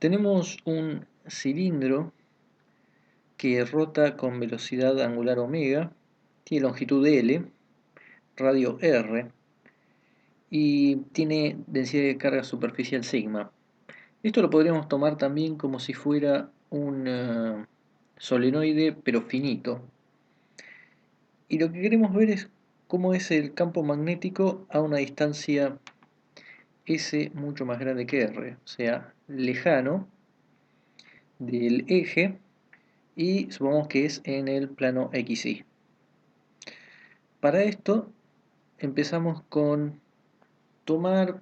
Tenemos un cilindro que rota con velocidad angular omega, tiene longitud L, radio R y tiene densidad de carga superficial sigma. Esto lo podríamos tomar también como si fuera un solenoide pero finito. Y lo que queremos ver es cómo es el campo magnético a una distancia S mucho más grande que R, o sea, lejano del eje, y supongamos que es en el plano XY. Para esto empezamos con tomar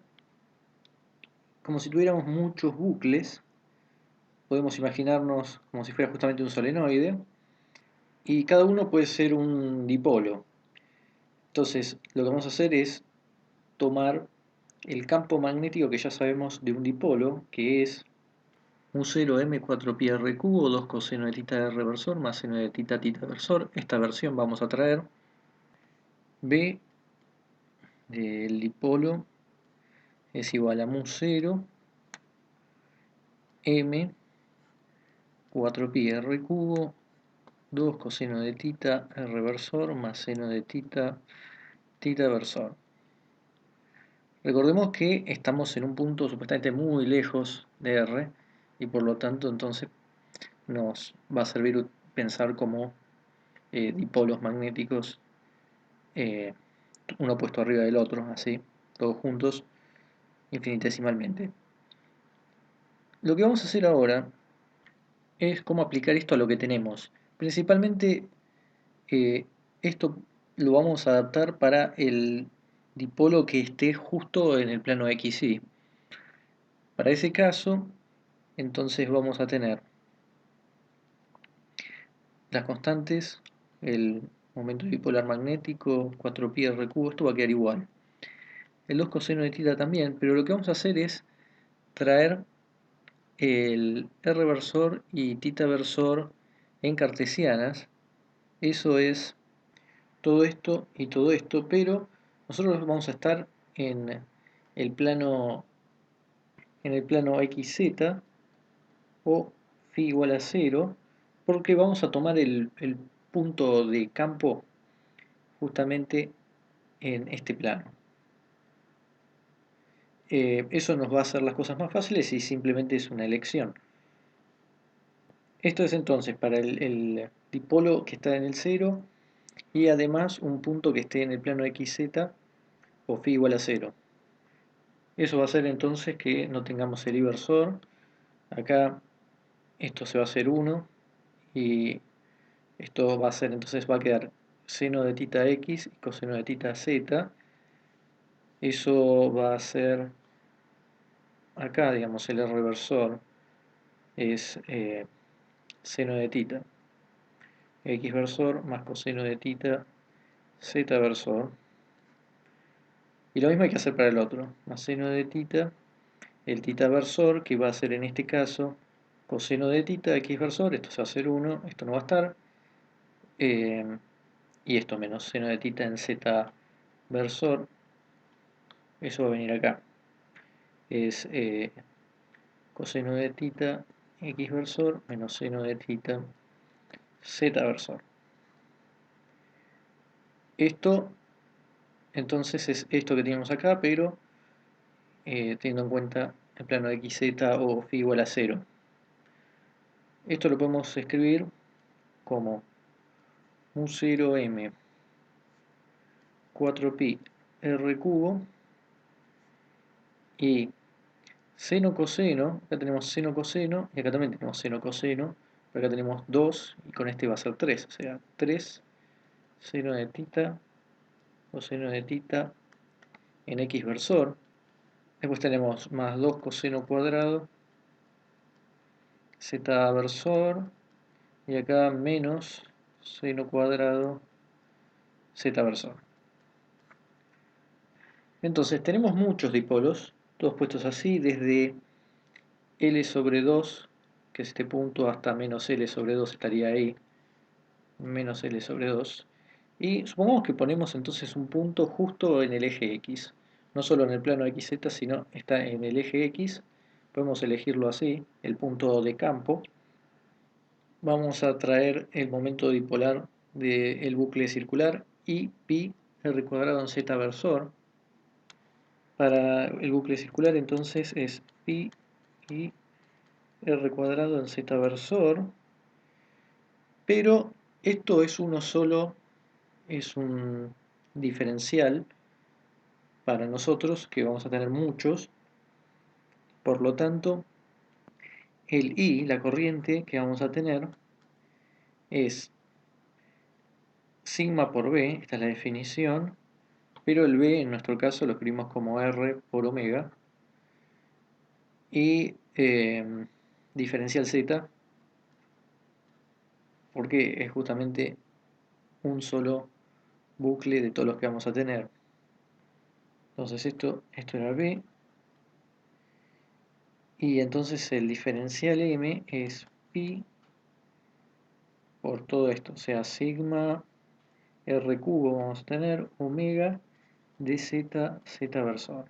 como si tuviéramos muchos bucles. Podemos imaginarnos como si fuera justamente un solenoide y cada uno puede ser un dipolo. Entonces lo que vamos a hacer es tomar el campo magnético que ya sabemos de un dipolo, que es U0m 4πr cubo 2 coseno de tita r versor más seno de tita versor. Esta versión vamos a traer B del dipolo es igual a mu0 m 4πr cubo 2 coseno de tita r versor más seno de tita versor. Recordemos que estamos en un punto supuestamente muy lejos de R y por lo tanto entonces nos va a servir pensar como dipolos magnéticos, eh, uno puesto arriba del otro, así, todos juntos, infinitesimalmente. Lo que vamos a hacer ahora es cómo aplicar esto a lo que tenemos. Principalmente esto lo vamos a adaptar para el dipolo que esté justo en el plano XY. Para ese caso, entonces vamos a tener las constantes, el momento dipolar magnético, 4πr cubo, esto va a quedar igual. El 2 coseno de tita también, pero lo que vamos a hacer es traer el r versor y tita versor en cartesianas. Eso es todo esto y todo esto, pero nosotros vamos a estar en el plano XZ o phi igual a 0, porque vamos a tomar el punto de campo justamente en este plano. Eso nos va a hacer las cosas más fáciles y simplemente es una elección. Esto es entonces para el dipolo que está en el 0 y además un punto que esté en el plano XZ o phi igual a 0. Eso va a hacer entonces que no tengamos el inversor. Acá esto se va a hacer 1 y esto va a ser, entonces va a quedar seno de tita x y coseno de tita z. Eso va a ser acá, digamos, el r versor es seno de tita x versor más coseno de tita z versor. Y lo mismo hay que hacer para el otro, más seno de tita, el tita versor, que va a ser en este caso coseno de tita x versor, esto se va a hacer 1, esto no va a estar, y esto menos seno de tita en z versor, eso va a venir acá, es coseno de tita x versor menos seno de tita z versor. Esto entonces es esto que tenemos acá, pero teniendo en cuenta el plano xz o phi igual a 0. Esto lo podemos escribir como u0m 4pi r cubo y seno coseno, acá tenemos seno coseno y acá también tenemos seno coseno, pero acá tenemos 2 y con este va a ser 3, o sea, 3 seno de tita coseno de tita en x versor. Después tenemos más 2 coseno cuadrado z versor y acá menos seno cuadrado z versor. Entonces tenemos muchos dipolos, todos puestos así, desde L sobre 2, que es este punto, hasta menos L sobre 2 estaría ahí, menos L sobre 2. Y supongamos que ponemos entonces un punto justo en el eje X, no solo en el plano XZ, sino está en el eje X, podemos elegirlo así, el punto de campo. Vamos a traer el momento dipolar del bucle circular y pi r cuadrado en z versor. Para el bucle circular entonces es pi y r cuadrado en z versor, pero esto es uno solo, es un diferencial para nosotros que vamos a tener muchos, por lo tanto el I, la corriente que vamos a tener, es sigma por B, esta es la definición, pero el B en nuestro caso lo escribimos como R por omega, y diferencial Z, porque es justamente un solo bucle de todos los que vamos a tener. Entonces esto era B, y entonces el diferencial M es pi por todo esto, o sea, sigma R cubo vamos a tener omega de z, z versor.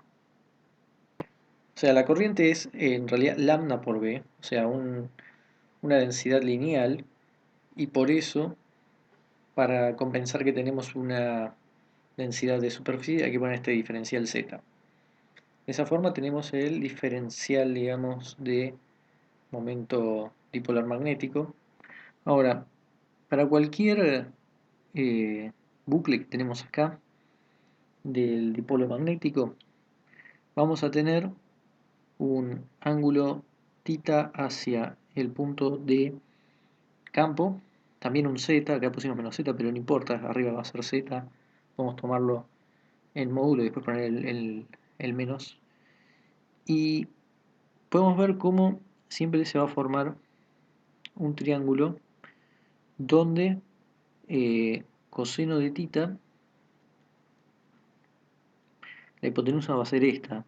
O sea, la corriente es en realidad lambda por B, o sea, una densidad lineal, y por eso, para compensar que tenemos una densidad de superficie, hay que poner este diferencial Z. De esa forma tenemos el diferencial, digamos, de momento dipolar magnético. Ahora, para cualquier bucle que tenemos acá del dipolo magnético, vamos a tener un ángulo θ hacia el punto de campo, también un z, acá pusimos menos z, pero no importa, arriba va a ser z, podemos tomarlo en módulo y después poner el menos, y podemos ver cómo siempre se va a formar un triángulo donde coseno de θ, la hipotenusa va a ser esta,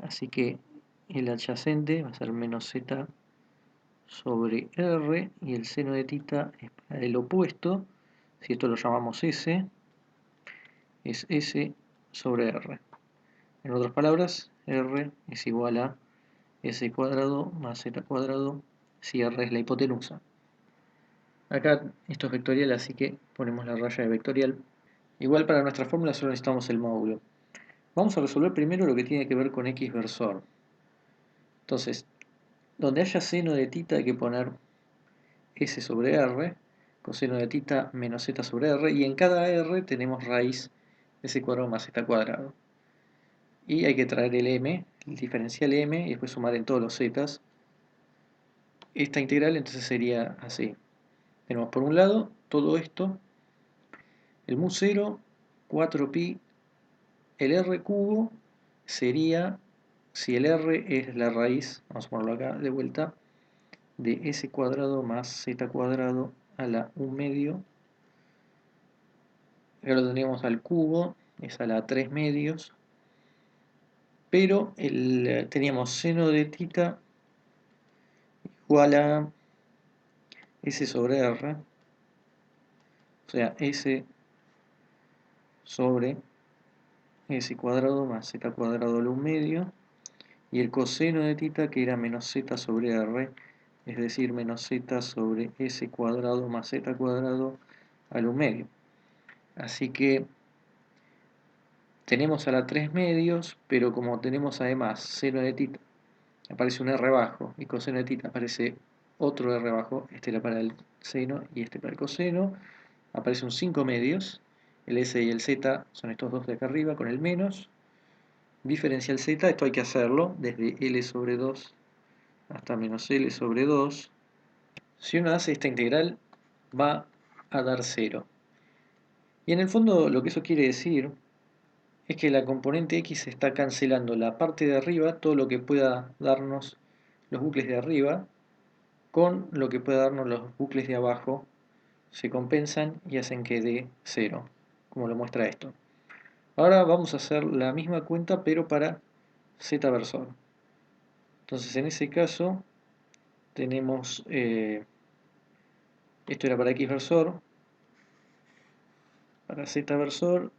así que el adyacente va a ser menos z sobre r, y el seno de θ es para el opuesto, si esto lo llamamos s, es s sobre r. En otras palabras, r es igual a s cuadrado más z cuadrado si r es la hipotenusa. Acá esto es vectorial, así que ponemos la raya de vectorial. Igual para nuestra fórmula solo necesitamos el módulo. Vamos a resolver primero lo que tiene que ver con x versor. Entonces, donde haya seno de θ hay que poner s sobre r, coseno de θ menos z sobre r, y en cada r tenemos raíz de s cuadrado más z cuadrado. Y hay que traer el m, el diferencial m, y después sumar en todos los z's. Esta integral entonces sería así. Tenemos por un lado todo esto, el mu 0, 4pi, el r cubo sería, si el r es la raíz, vamos a ponerlo acá de vuelta, de s cuadrado más z cuadrado a la 1 medio. Acá lo tendríamos al cubo, es a la 3 medios, pero teníamos seno de θ igual a s sobre r, o sea, s sobre s cuadrado más z cuadrado a la 1 medio, y el coseno de θ que era menos z sobre r, es decir, menos z sobre s cuadrado más z cuadrado a la 1 medio. Así que tenemos a la 3 medios, pero como tenemos además seno de θ, aparece un r bajo, y coseno de θ aparece otro r bajo, este era para el seno y este para el coseno, aparece un 5 medios, el s y el z son estos dos de acá arriba con el menos, diferencial z, esto hay que hacerlo desde L sobre 2 hasta menos L sobre 2. Si uno hace esta integral va a dar 0. Y en el fondo lo que eso quiere decir es que la componente x está cancelando la parte de arriba, todo lo que pueda darnos los bucles de arriba, con lo que pueda darnos los bucles de abajo, se compensan y hacen que dé 0, como lo muestra esto. Ahora vamos a hacer la misma cuenta pero para z versor. Entonces en ese caso tenemos, esto era para x versor, para z versor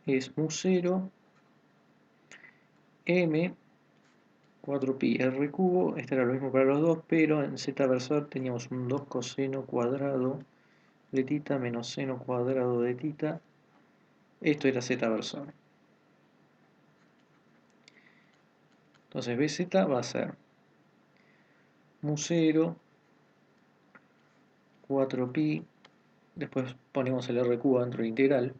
es mu0 m 4pi r cubo, esto era lo mismo para los dos, pero en z versor teníamos un 2 coseno cuadrado de tita menos seno cuadrado de tita. Esto era z versor. Entonces bz va a ser mu 0, 4pi, después ponemos el r cubo dentro de la integral.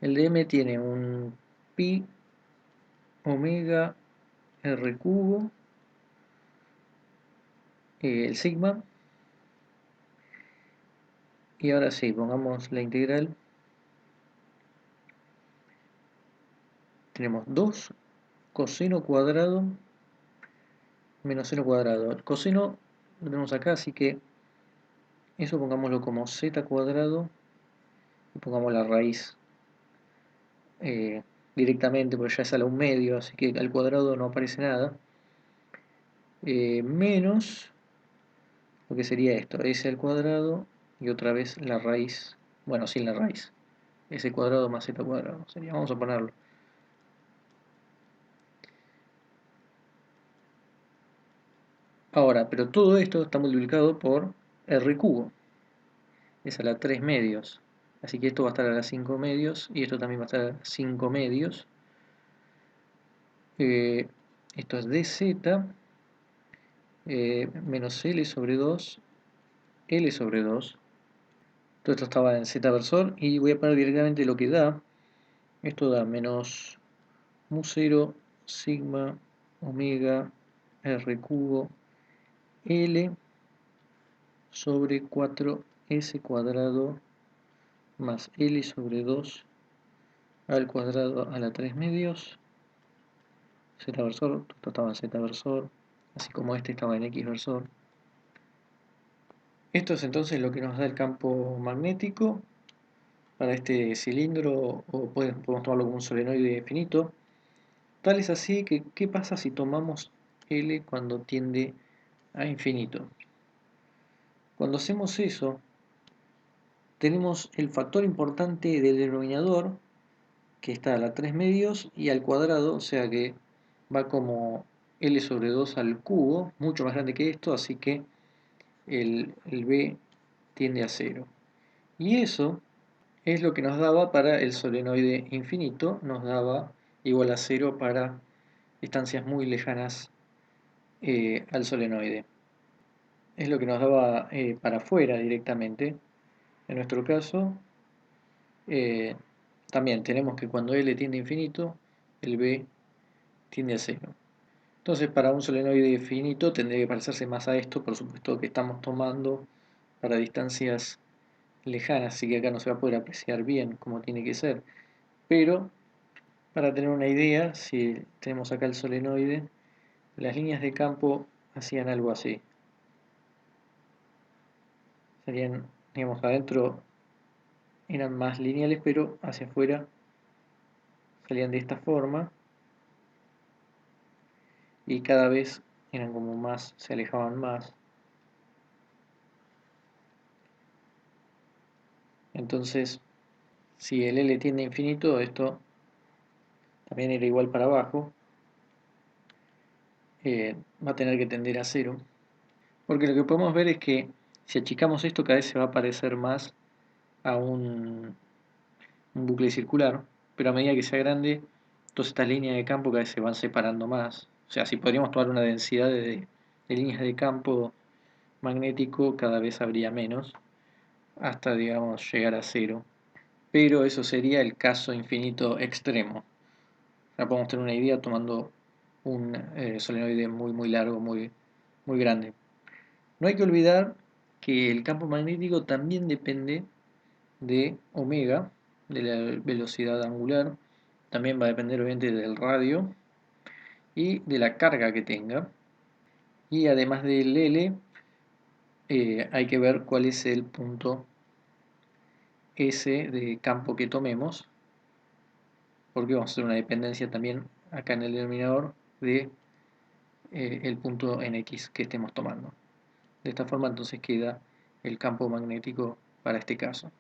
El de m tiene un pi omega r cubo, el sigma, y ahora sí, pongamos la integral. Tenemos 2 coseno cuadrado menos seno cuadrado. El coseno lo tenemos acá, así que eso pongámoslo como z cuadrado y pongamos la raíz directamente, porque ya es a la 1/2, así que al cuadrado no aparece nada. Menos lo que sería esto, s al cuadrado y otra vez la raíz, bueno, sin la raíz, s cuadrado más z cuadrado sería, vamos a ponerlo. Ahora, pero todo esto está multiplicado por r cubo, es a la 3 medios, así que esto va a estar a la 5 medios y esto también va a estar a la 5 medios. Esto es dz menos L sobre 2, L sobre 2. Todo esto estaba en z versor y voy a poner directamente lo que da. Esto da menos mu 0 sigma omega r cubo L sobre 4s cuadrado más L sobre 2 al cuadrado a la 3 medios. Z versor, esto estaba en z versor, así como este estaba en x versor. Esto es entonces lo que nos da el campo magnético para este cilindro, o podemos tomarlo como un solenoide finito. Tal es así que, ¿qué pasa si tomamos L cuando tiende a infinito? Cuando hacemos eso, tenemos el factor importante del denominador, que está a la 3 medios y al cuadrado, o sea que va como L sobre 2 al cubo, mucho más grande que esto, así que el B tiende a 0. Y eso es lo que nos daba para el solenoide infinito, nos daba igual a 0 para distancias muy lejanas al solenoide. Es lo que nos daba para afuera directamente. En nuestro caso, eh, también tenemos que cuando L tiende a infinito, el B tiende a 0. Entonces, para un solenoide finito tendría que parecerse más a esto, por supuesto que estamos tomando para distancias lejanas, así que acá no se va a poder apreciar bien como tiene que ser. Pero, para tener una idea, si tenemos acá el solenoide, las líneas de campo hacían algo así. Serían, digamos, adentro eran más lineales, pero hacia afuera salían de esta forma y cada vez eran como más, se alejaban más. Entonces, si el L tiende a infinito, esto también era igual para abajo, va a tener que tender a 0, porque lo que podemos ver es que si achicamos esto cada vez se va a parecer más a un bucle circular, pero a medida que sea grande, todas estas líneas de campo cada vez se van separando más. O sea, si podríamos tomar una densidad de líneas de campo magnético, cada vez habría menos, hasta, digamos, llegar a 0. Pero eso sería el caso infinito extremo. Ya podemos tener una idea tomando un solenoide muy muy largo, muy grande. No hay que olvidar que el campo magnético también depende de omega, de la velocidad angular, también va a depender obviamente del radio y de la carga que tenga. Y además del L, hay que ver cuál es el punto S de campo que tomemos, porque vamos a hacer una dependencia también acá en el denominador de el punto en X que estemos tomando. De esta forma entonces queda el campo magnético para este caso.